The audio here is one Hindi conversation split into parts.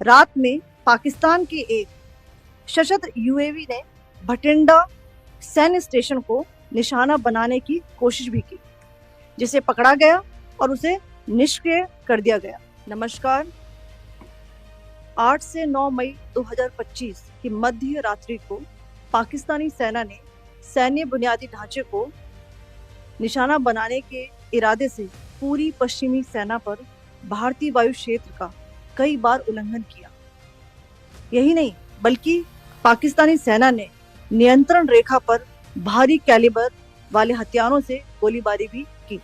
रात में पाकिस्तान के एक सशस्त्र यूएवी ने भटिंडा सैन्य स्टेशन को निशाना बनाने की कोशिश भी की, जिसे पकड़ा गया और उसे निष्क्रिय कर दिया गया। नमस्कार। 8 से 9 मई 2025 की मध्य रात्रि को पाकिस्तानी सेना ने सैन्य बुनियादी ढांचे को निशाना बनाने के इरादे से पूरी पश्चिमी सेना पर भारतीय वायु क्षेत्र का कई बार उल्लंघन किया। यही नहीं, बल्कि पाकिस्तानी सेना ने नियंत्रण रेखा पर भारी कैलिबर वाले हथियारों से गोलीबारी भी की।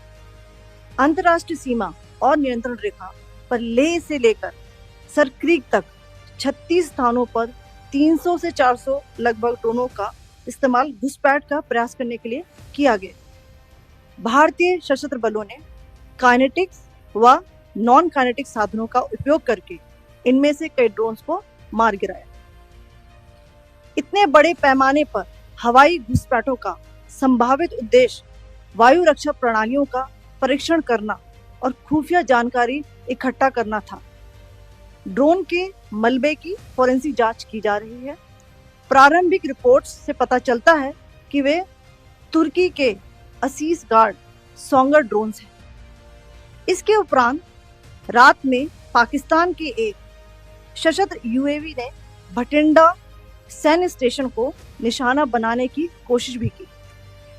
अंतर्राष्ट्रीय सीमा और नियंत्रण रेखा पर लेह से लेकर सरक्रीक तक 36 स्थानों पर 300 से 400 लगभग ड्रोनों का इस्तेमाल घुसपैठ का प्रयास करने के लिए किया गया। भारतीय सशस्त्र बलों ने काइनेटिक्स व नॉन काइनेटिक साधनों का उपयोग करके इनमें से कई ड्रोन्स को मार गिराया। इतने बड़े पैमाने पर हवाई घुसपैठों का संभावित उद्देश्य वायु रक्षा प्रणालियों का परीक्षण करना और खुफिया जानकारी इकट्ठा करना था। ड्रोन के मलबे की फोरेंसिक जांच की जा रही है। प्रारंभिक रिपोर्ट्स से पता चलता है कि वे तुर्की के असीस गार्ड सोंगर ड्रोन्स हैं। इसके उपरांत रात में पाकिस्तान के एक सशस्त्र यूएवी ने भटिंडा सैन्य स्टेशन को निशाना बनाने की कोशिश भी की,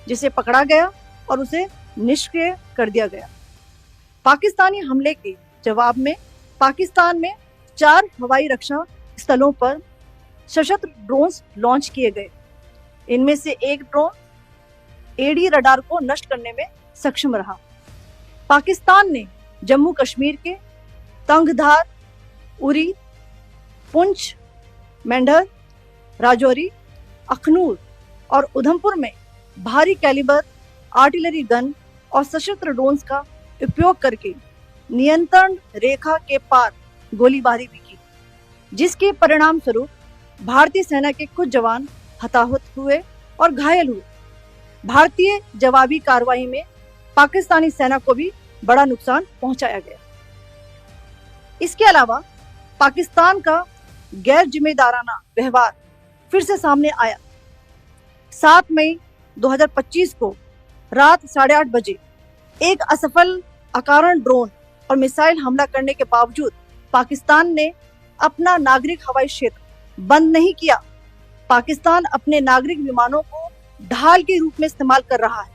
जिसे पकड़ा गया और उसे निष्क्रिय कर दिया गया। पाकिस्तानी हमले के जवाब में पाकिस्तान में 4 हवाई रक्षा स्थलों पर सशस्त्र ड्रोन्स लॉन्च किए गए। इनमें से एक ड्रोन एडी रडार को नष्ट करने में सक्षम रहा। पाकिस्तान ने जम्मू कश्मीर के तंगधार, उरी, पुंछ, मेंढर, राजौरी, अखनूर और उधमपुर में भारी कैलिबर आर्टिलरी गन और सशस्त्र ड्रोन्स का उपयोग करके नियंत्रण रेखा के पार गोलीबारी भी की, जिसके परिणाम स्वरूप भारतीय सेना के कुछ जवान हताहत हुए और घायल हुए। भारतीय जवाबी कार्रवाई में पाकिस्तानी सेना को भी बड़ा नुकसान पहुंचाया गया। इसके अलावा पाकिस्तान का गैर जिम्मेदाराना व्यवहार फिर से सामने आया। 7 मई 2025 को रात 8:30 बजे एक असफल अकारण ड्रोन और मिसाइल हमला करने के बावजूद पाकिस्तान ने अपना नागरिक हवाई क्षेत्र बंद नहीं किया। पाकिस्तान अपने नागरिक विमानों को ढाल के रूप में इस्तेमाल कर रहा है,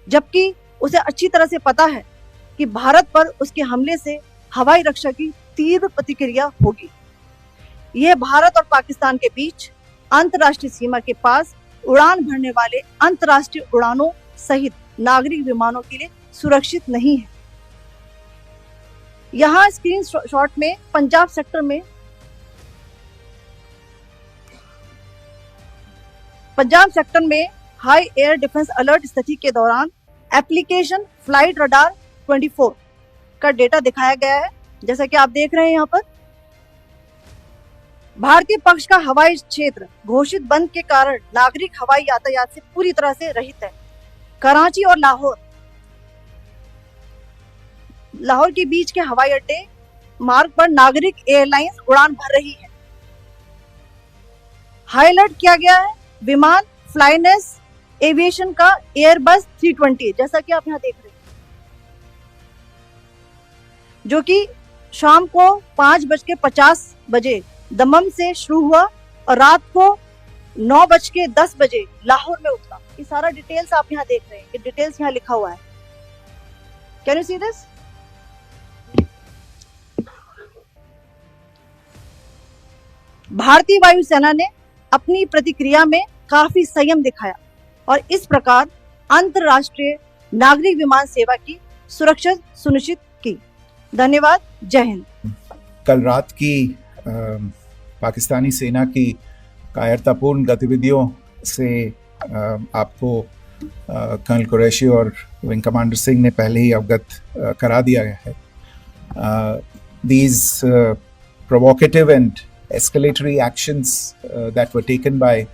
जबकि उसे अच्छी तरह से पता है कि भारत पर उसके हमले से हवाई रक्षा की तीव्र प्रतिक्रिया होगी। यह भारत और पाकिस्तान के बीच अंतर्राष्ट्रीय सीमा के पास उड़ान भरने वाले अंतर्राष्ट्रीय उड़ानों सहित नागरिक विमानों के लिए सुरक्षित नहीं है। यहाँ स्क्रीन शॉट में पंजाब सेक्टर में हाई एयर डिफेंस अलर्ट स्थिति के दौरान एप्लीकेशन फ्लाइट रडार 24 का डेटा दिखाया गया है। जैसा कि आप देख रहे हैं यहाँ पर भारतीय पक्ष का हवाई क्षेत्र घोषित बंद के कारण नागरिक हवाई यातायात से पूरी तरह से रहित है। कराची और लाहौर के बीच के हवाई अड्डे मार्ग पर नागरिक एयरलाइंस उड़ान भर रही है। हाई अलर्ट किया गया है विमान फ्लाइनेस एविएशन का एयरबस 320, जैसा कि आप यहाँ देख रहे हैं, जो कि शाम को 5:50 बजे दमम से शुरू हुआ और रात को 9:10 बजे लाहौर में उतरा। ये सारा डिटेल्स आप यहाँ देख रहे हैं, ये डिटेल्स यहाँ लिखा हुआ है। Can you see this? भारतीय वायुसेना ने अपनी प्रतिक्रिया में काफी संयम दिखाया और इस प्रकार अंतरराष्ट्रीय नागरिक विमान सेवा की सुरक्षा सुनिश्चित की। धन्यवाद। जय हिंद। कल रात की पाकिस्तानी सेना की कायरतापूर्ण गतिविधियों से आपको कर्नल कुरैशी और विंग कमांडर सिंह ने पहले ही अवगत करा दिया है। These provocative and escalatory actions that were taken by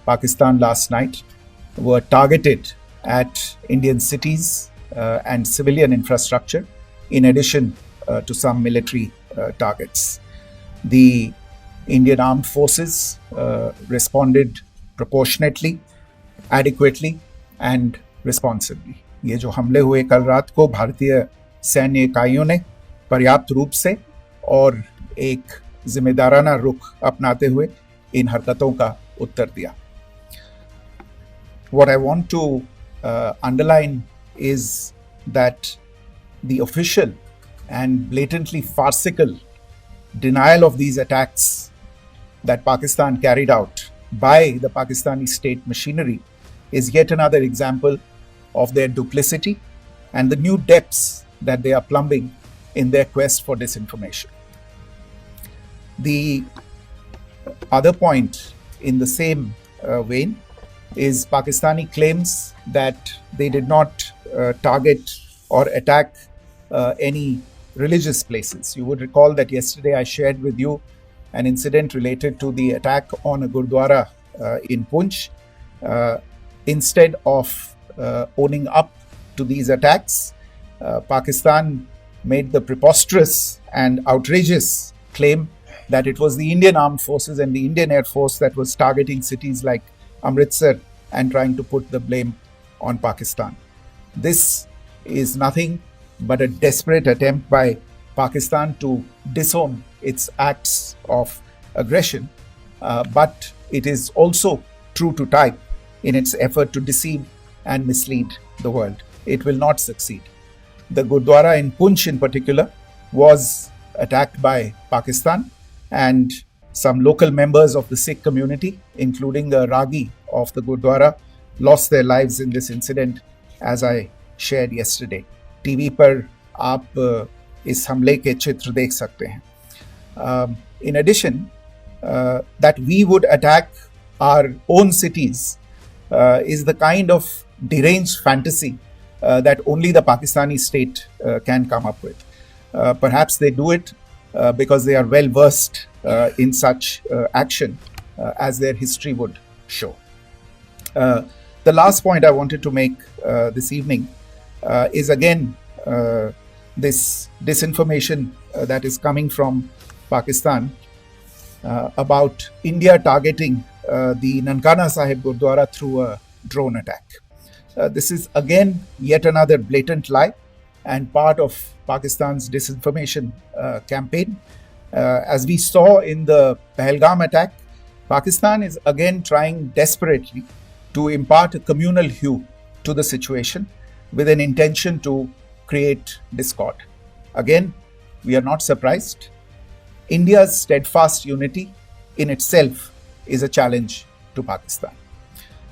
Pakistan last night were targeted at Indian cities and civilian infrastructure, in addition to some military targets. The Indian Armed Forces responded proportionately, adequately and responsibly. ये जो हमले हुए कल रात को भारतीय सैन्य इकाइयों ने पर्याप्त रूप से और एक जिम्मेदाराना रुख अपनाते हुए इन हरकतों का उत्तर दिया. What I want to underline is that the official and blatantly farcical denial of these attacks that Pakistan carried out by the Pakistani state machinery is yet another example of their duplicity and the new depths that they are plumbing in their quest for disinformation. The other point in the same vein is Pakistani claims that they did not target or attack any religious places. You would recall that yesterday I shared with you an incident related to the attack on a Gurdwara in Poonch. Instead of owning up to these attacks, Pakistan made the preposterous and outrageous claim that it was the Indian Armed Forces and the Indian Air Force that was targeting cities like Amritsar and trying to put the blame on Pakistan. This is nothing but a desperate attempt by Pakistan to disown its acts of aggression, but it is also true to type in its effort to deceive and mislead the world. It will not succeed. The Gurdwara in Poonch in particular was attacked by Pakistan, and some local members of the Sikh community, including a Ragi of the Gurdwara, lost their lives in this incident, as I shared yesterday. TV पर आप इस हमले के चित्र देख सकते हैं. In addition, that we would attack our own cities is the kind of deranged fantasy that only the Pakistani state can come up with. Perhaps they do it because they are well versed in such action, as their history would show. The last point I wanted to make this evening is again this disinformation that is coming from Pakistan about India targeting the Nankana Sahib Gurdwara through a drone attack. This is again yet another blatant lie and part of Pakistan's disinformation campaign. As we saw in the Pahalgam attack, Pakistan is again trying desperately to impart a communal hue to the situation with an intention to create discord. Again, we are not surprised. India's steadfast unity in itself is a challenge to Pakistan.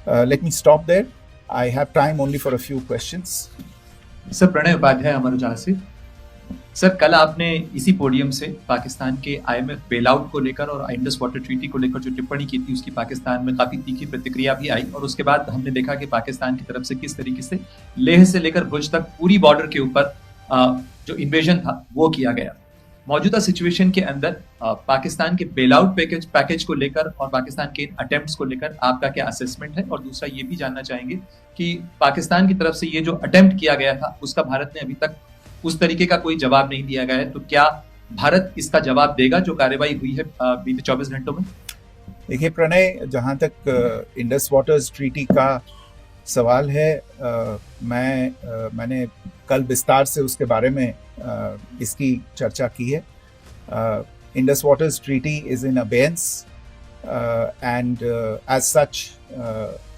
Let me stop there. I have time only for a few questions. Sir, Pranay Upadhyay Amar Ujala से. सर, कल आपने इसी पोडियम से पाकिस्तान के IMF बेलआउट को लेकर और इंडस वाटर ट्रीटी को लेकर जो टिप्पणी की थी, उसकी पाकिस्तान में काफी तीखी प्रतिक्रिया भी आई, और उसके बाद हमने देखा कि पाकिस्तान की तरफ से किस तरीके से लेह से लेकर भुज तक पूरी बॉर्डर के ऊपर जो इन्वेजन था वो किया गया. मौजूदा सिचुएशन के अंदर पाकिस्तान के बेलआउट पैकेज को लेकर और पाकिस्तान के अटेम्प्ट्स को लेकर आपका क्या असेसमेंट है? और दूसरा ये भी जानना चाहेंगे कि पाकिस्तान की तरफ से ये जो अटेम्प्ट किया गया था उसका भारत ने अभी तक उस तरीके का कोई जवाब नहीं दिया गया है, तो क्या भारत इसका जवाब देगा जो कार्रवाई हुई है बीते 24 घंटों में? देखिए प्रणय, जहाँ तक इंडस वाटर्स ट्रीटी का सवाल है, मैंने कल विस्तार से उसके बारे में इसकी चर्चा की है. Indus waters treaty is in abeyance and as such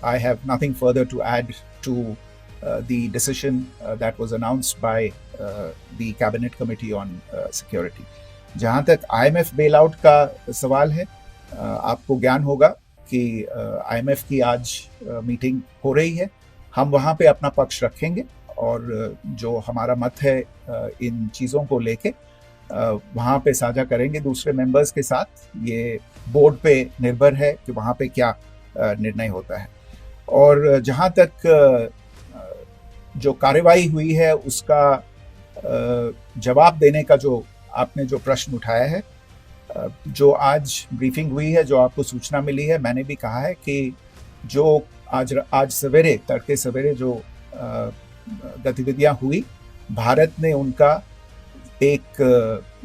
I have nothing further to add to the decision that was announced by the Cabinet Committee on Security. जहाँ तक IMF bailout का सवाल है, आपको ज्ञान होगा कि IMF की आज मीटिंग हो रही है. हम वहाँ पे अपना पक्ष रखेंगे और जो हमारा मत है इन चीज़ों को लेके वहाँ पे साझा करेंगे दूसरे मेंबर्स के साथ. ये बोर्ड पे निर्भर है कि वहाँ पे क्या निर्णय होता है. और जहाँ तक जो कार्रवाई हुई है उसका जवाब देने का जो आपने जो प्रश्न उठाया है, जो आज ब्रीफिंग हुई है, जो आपको सूचना मिली है, मैंने भी कहा है कि जो आज सवेरे तड़के सवेरे जो गतिविधियां हुई, भारत ने उनका एक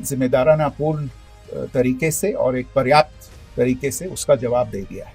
जिम्मेदाराना पूर्ण तरीके से और एक पर्याप्त तरीके से उसका जवाब दे दिया है।